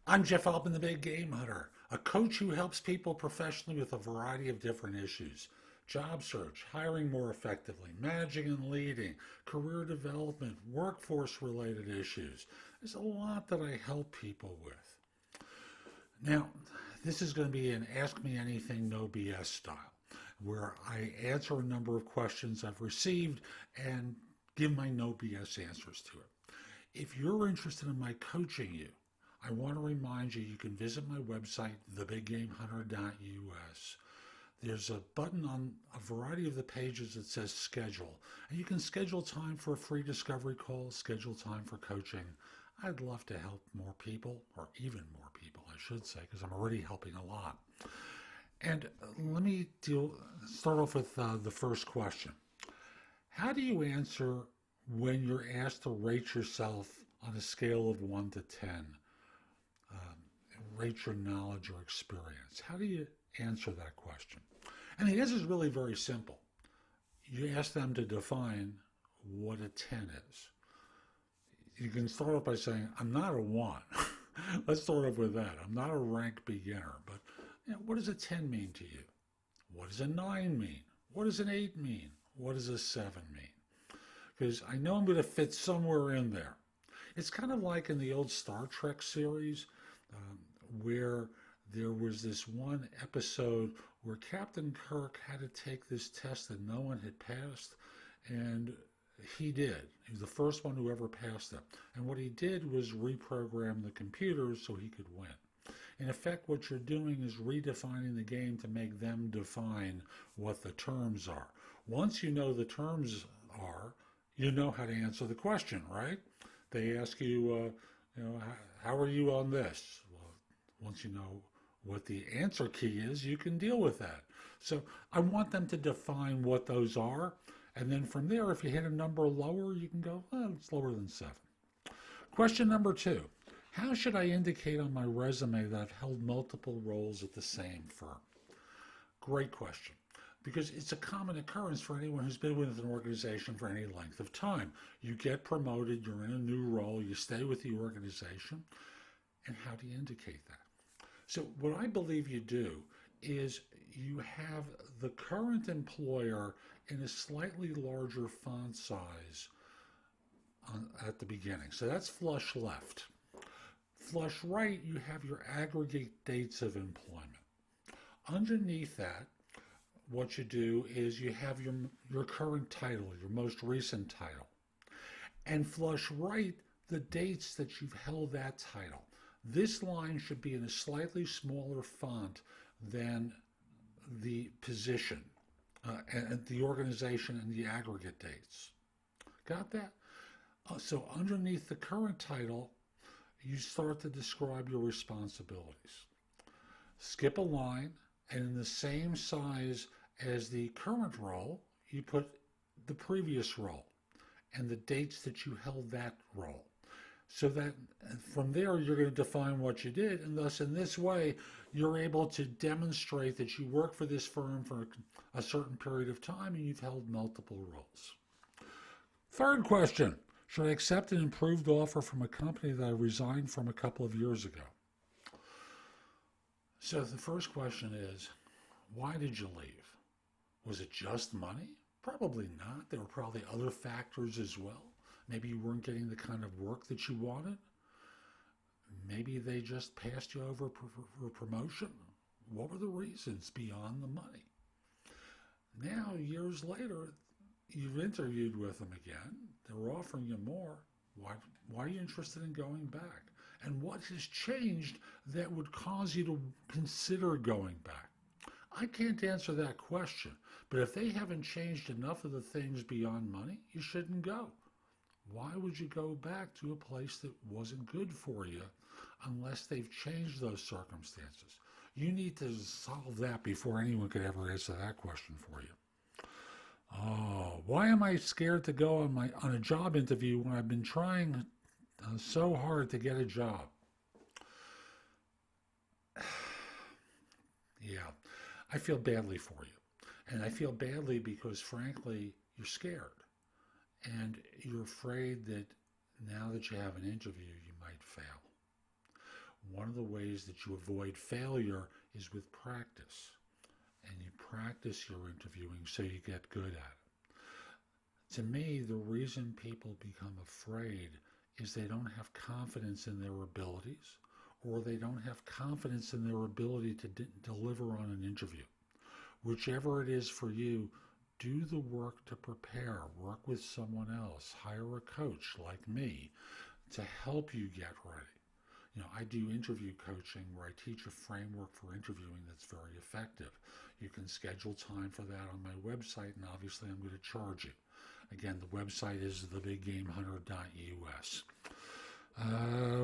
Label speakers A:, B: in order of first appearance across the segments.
A: I'm Jeff Altman, the Big Game Hunter, a coach who helps people professionally with a variety of different issues. Job search, hiring more effectively, managing and leading, career development, workforce related issues. There's a lot that I help people with. Now, this is going to be an Ask Me Anything, No BS style, where I answer a number of questions I've received and give my no BS answers to it. If you're interested in my coaching you, I want to remind you you can visit my website, thebiggamehunter.us. There's a button on a variety of the pages that says schedule, and you can schedule time for a free discovery call, schedule time for coaching. I'd love to help more people, or even more people, I should say, because I'm already helping a lot. And let me start off with the first question. How do you answer when you're asked to rate yourself on a scale of 1 to 10? Rate your knowledge or experience. How do you answer that question? And the answer is really very simple. You ask them to define what a 10 is. You can start off by saying, I'm not a 1. Let's start off with that. I'm not a rank beginner, but what does a 10 mean to you? What does a 9 mean? What does an 8 mean? What does a 7 mean? Because I know I'm going to fit somewhere in there. It's kind of like in the old Star Trek series, where there was this one episode where Captain Kirk had to take this test that no one had passed, and he did. He was the first one who ever passed it. And what he did was reprogram the computers so he could win. In effect, what you're doing is redefining the game to make them define what the terms are. Once you know the terms are, you know how to answer the question, right? They ask you, how are you on this? Once you know what the answer key is, you can deal with that. So I want them to define what those are. And then from there, if you hit a number lower, you can go, it's lower than 7. Question number 2. How should I indicate on my resume that I've held multiple roles at the same firm? Great question. Because it's a common occurrence for anyone who's been with an organization for any length of time. You get promoted, you're in a new role, you stay with the organization. And how do you indicate that? So what I believe you do is you have the current employer in a slightly larger font size at the beginning. So that's flush left. Flush right, you have your aggregate dates of employment. Underneath that, what you do is you have your current title, your most recent title. And flush right, the dates that you've held that title. This line should be in a slightly smaller font than the position, and the organization and the aggregate dates. Got that? So underneath the current title, you start to describe your responsibilities. Skip a line, and in the same size as the current role, you put the previous role and the dates that you held that role. So that from there, you're going to define what you did, and thus in this way, you're able to demonstrate that you work for this firm for a certain period of time and you've held multiple roles. Third question, should I accept an improved offer from a company that I resigned from a couple of years ago? So the first question is, why did you leave? Was it just money? Probably not. There were probably other factors as well. Maybe you weren't getting the kind of work that you wanted. Maybe they just passed you over for promotion. What were the reasons beyond the money? Now, years later, you've interviewed with them again. They're offering you more. Why are you interested in going back? And what has changed that would cause you to consider going back? I can't answer that question, but if they haven't changed enough of the things beyond money, you shouldn't go. Why would you go back to a place that wasn't good for you unless they've changed those circumstances? You need to solve that before anyone could ever answer that question for you. Oh, why am I scared to go on a job interview when I've been trying so hard to get a job? Yeah, I feel badly for you. And I feel badly because, frankly, you're scared. And you're afraid that now that you have an interview, you might fail. one of the ways that you avoid failure is with practice. And you practice your interviewing so you get good at it. To me, the reason people become afraid is they don't have confidence in their abilities, or they don't have confidence in their ability to deliver on an interview. Whichever it is for you, do the work to prepare. Work with someone else. Hire a coach like me to help you get ready. I do interview coaching where I teach a framework for interviewing that's very effective. You can schedule time for that on my website, and obviously I'm going to charge you. Again, the website is thebiggamehunter.us.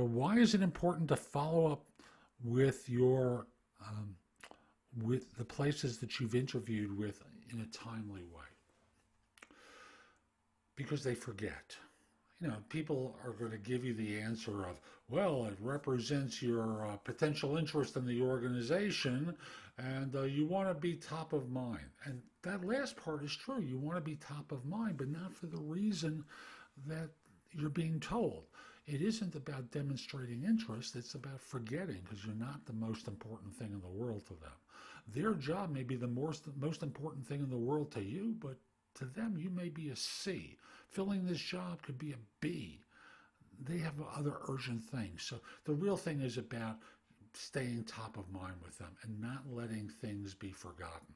A: Why is it important to follow up with with the places that you've interviewed with in a timely way? Because they forget. People are going to give you the answer of, well, it represents your potential interest in the organization, and you want to be top of mind. And that last part is true. You want to be top of mind, but not for the reason that you're being told. It isn't about demonstrating interest. It's about forgetting, because you're not the most important thing in the world to them. Their job may be the most important thing in the world to you, but to them, you may be a C. Filling this job could be a B. They have other urgent things. So the real thing is about staying top of mind with them and not letting things be forgotten.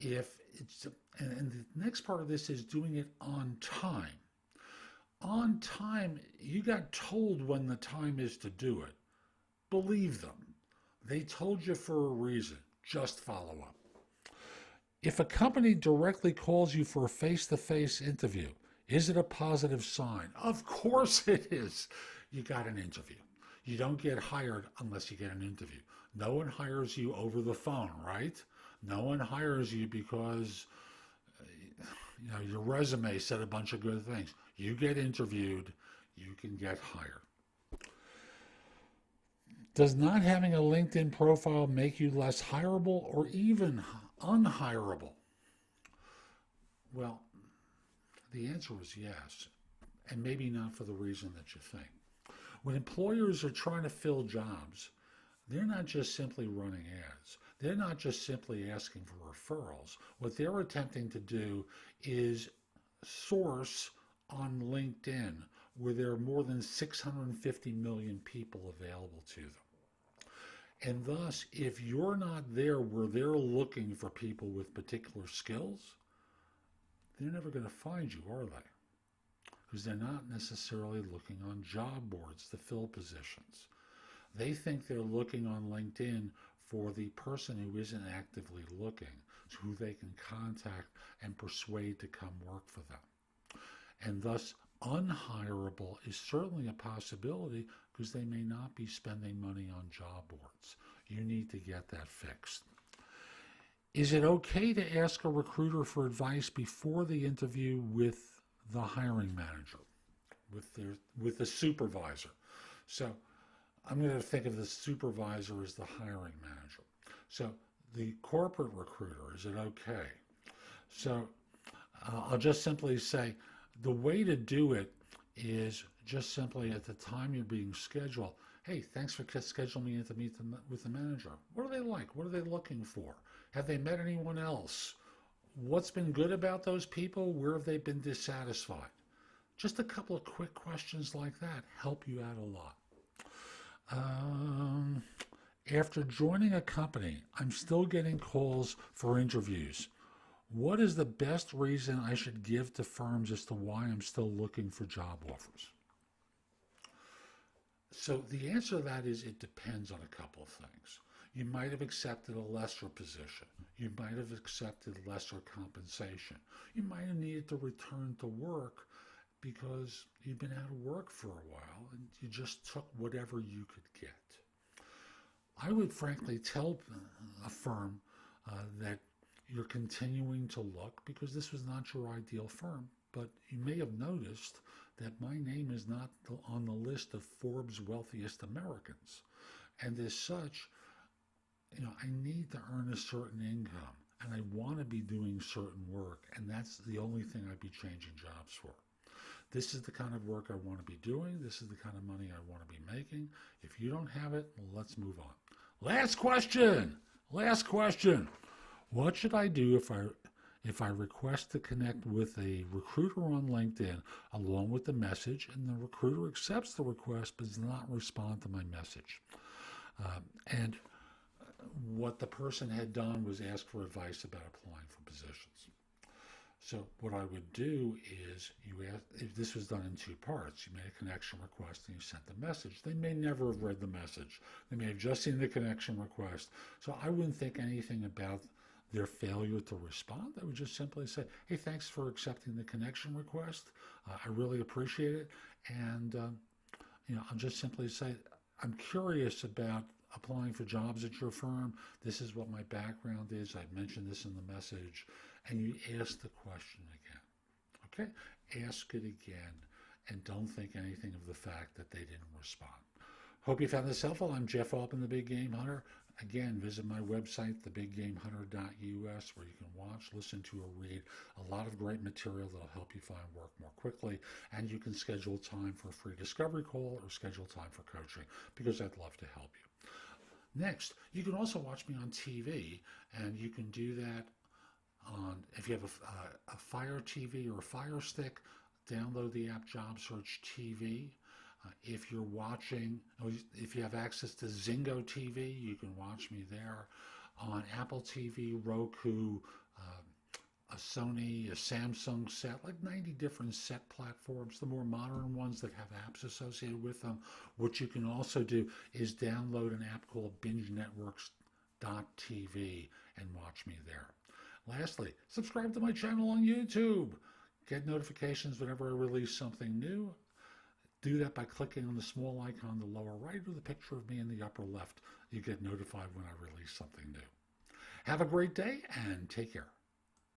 A: And the next part of this is doing it on time. On time, you got told when the time is to do it. Believe them. They told you for a reason. Just follow up. If a company directly calls you for a face-to-face interview, is it a positive sign? Of course it is. You got an interview. You don't get hired unless you get an interview. No one hires you over the phone, right? No one hires you because your resume said a bunch of good things. You get interviewed, you can get hired. Does not having a LinkedIn profile make you less hireable or even unhireable? Well, the answer is yes, and maybe not for the reason that you think. When employers are trying to fill jobs, they're not just simply running ads. They're not just simply asking for referrals. What they're attempting to do is source on LinkedIn, where there are more than 650 million people available to them. And thus, if you're not there where they're looking for people with particular skills, they're never going to find you, are they? Because they're not necessarily looking on job boards to fill positions. They think they're looking on LinkedIn for the person who isn't actively looking, who they can contact and persuade to come work for them. And thus, unhireable is certainly a possibility because they may not be spending money on job boards. You need to get that fixed. Is it okay to ask a recruiter for advice before the interview with the hiring manager, with the supervisor? So I'm going to think of the supervisor as the hiring manager. So the corporate recruiter, is it okay? So I'll just simply say the way to do it is just simply at the time you're being scheduled, hey, thanks for scheduling me in to meet with the manager. What are they like? What are they looking for? Have they met anyone else? What's been good about those people? Where have they been dissatisfied? Just a couple of quick questions like that help you out a lot. After joining a company, I'm still getting calls for interviews. What is the best reason I should give to firms as to why I'm still looking for job offers? So the answer to that is it depends on a couple of things. You might have accepted a lesser position. You might have accepted lesser compensation. You might have needed to return to work because you've been out of work for a while and you just took whatever you could get. I would frankly tell a firm that you're continuing to look because this was not your ideal firm, but you may have noticed that my name is not on the list of Forbes' wealthiest Americans. And as such, I need to earn a certain income and I want to be doing certain work, and that's the only thing I'd be changing jobs for. This is the kind of work I want to be doing. This is the kind of money I want to be making. If you don't have it, let's move on. Last question. Last question. What should I do if I request to connect with a recruiter on LinkedIn along with the message, and the recruiter accepts the request but does not respond to my message? And what the person had done was ask for advice about applying for positions. So what I would do is, if this was done in two parts, you made a connection request and you sent the message. They may never have read the message. They may have just seen the connection request. So I wouldn't think anything about their failure to respond. I would just simply say, hey, thanks for accepting the connection request. I really appreciate it. And I'll just simply say, I'm curious about applying for jobs at your firm. This is what my background is. I mentioned this in the message. And you ask the question again. Okay? Ask it again. And don't think anything of the fact that they didn't respond. Hope you found this helpful. I'm Jeff Altman, the Big Game Hunter. Again, visit my website, thebiggamehunter.us, where you can watch, listen to, or read a lot of great material that will help you find work more quickly. And you can schedule time for a free discovery call or schedule time for coaching, because I'd love to help you. Next, you can also watch me on TV, and you can do that if you have a Fire TV or a Fire Stick, download the app JobSearchTV. If you have access to Zingo TV, you can watch me there. On Apple TV, Roku, a Sony, a Samsung set, like 90 different set platforms, the more modern ones that have apps associated with them. What you can also do is download an app called BingeNetworks.tv and watch me there. Lastly, subscribe to my channel on YouTube. Get notifications whenever I release something new. Do that by clicking on the small icon in the lower right or the picture of me in the upper left. You get notified when I release something new. Have a great day and take care.